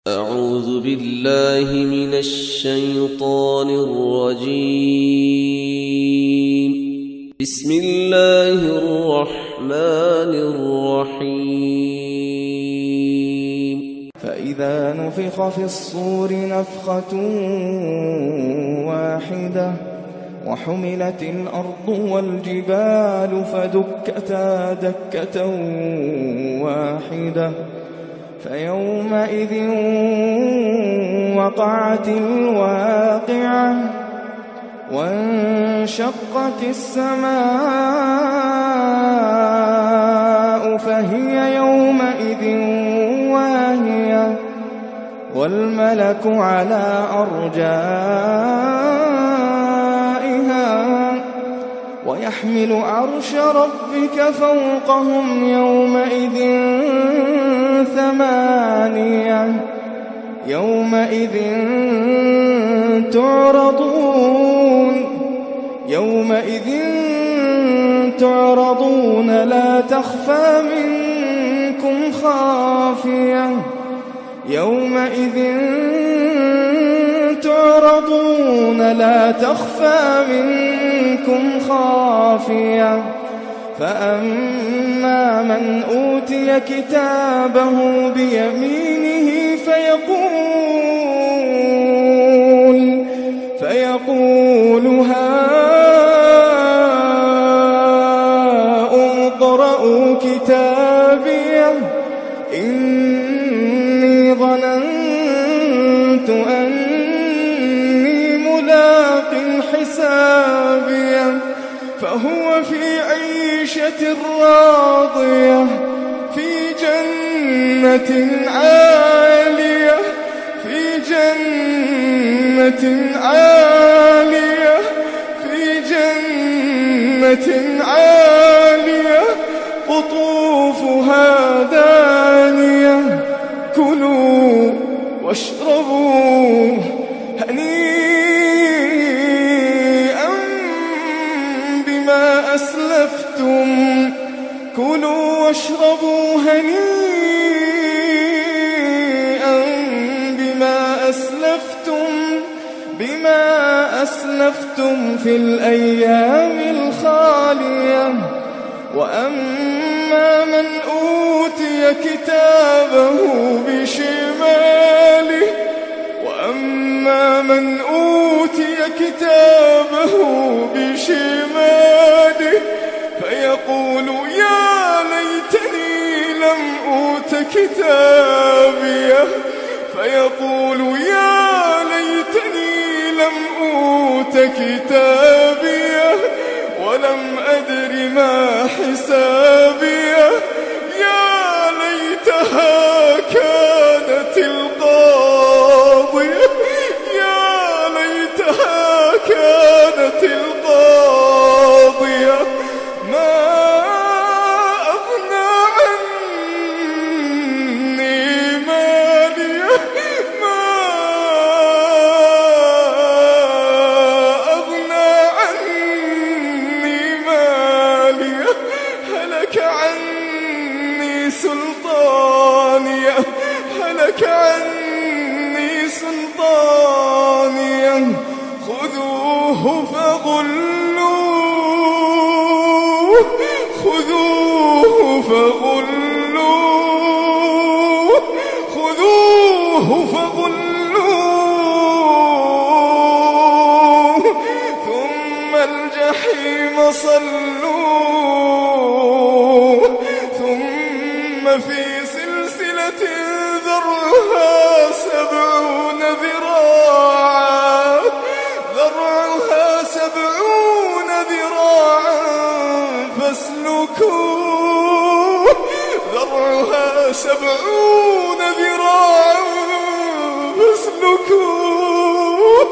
أعوذ بالله من الشيطان الرجيم. بسم الله الرحمن الرحيم. فإذا نفخ في الصور نفخة واحدة وحملت الأرض والجبال فدكتا دكة واحدة فيومئذ وقعت الواقعة وانشقت السماء فهي يومئذ واهية والملك على أرجائها ويحمل عرش ربك فوقهم يومئذ ثمانية يومئذ تعرضون لا تخفى منكم خافية يومئذ تعرضون لا تخفى منكم خافية فأما من أوتي كتابه بيمينه فيقول هاؤم اقرءوا كتابيه إني ظننت أني ملاق حسابيه فهو في عيشة راضية في جنة عالية قطوفها دانية كلوا واشربوا هنيئا بما أسلفتم كلوا واشربوا هنيئا بما أسلفتم في الأيام الخالية وأما من أوتي كتابه بشماله فيقول يا ليتني لم أوت كتابيه ولم أدر ما حسابيه يا ليتها كانت القاضية ما أغنى عني ماليه هلك عني سلطانيه خذوه فغلوه ثم الجحيم صلوه ثم في سلسلة ذرعها 70 ذراعا فاسلكوه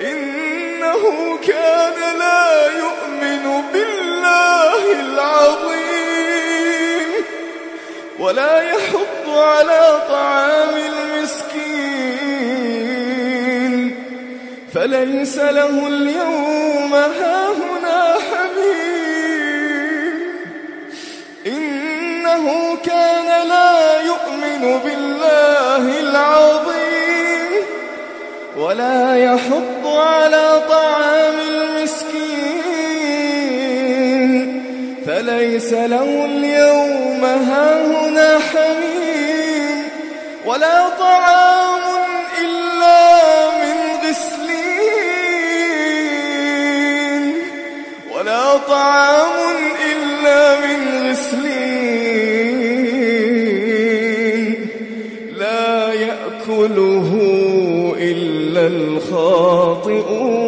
إنه كان لا يؤمن بالله العظيم ولا يحض على طعام المسكين فليس له اليوم هاهنا حميم إنه كان لا يؤمن بالله العظيم ولا يحض على طعام المسكين فليس له اليوم هاهنا حميم ولا طعام إلا من غسلين لا يأكله إلا الخاطئون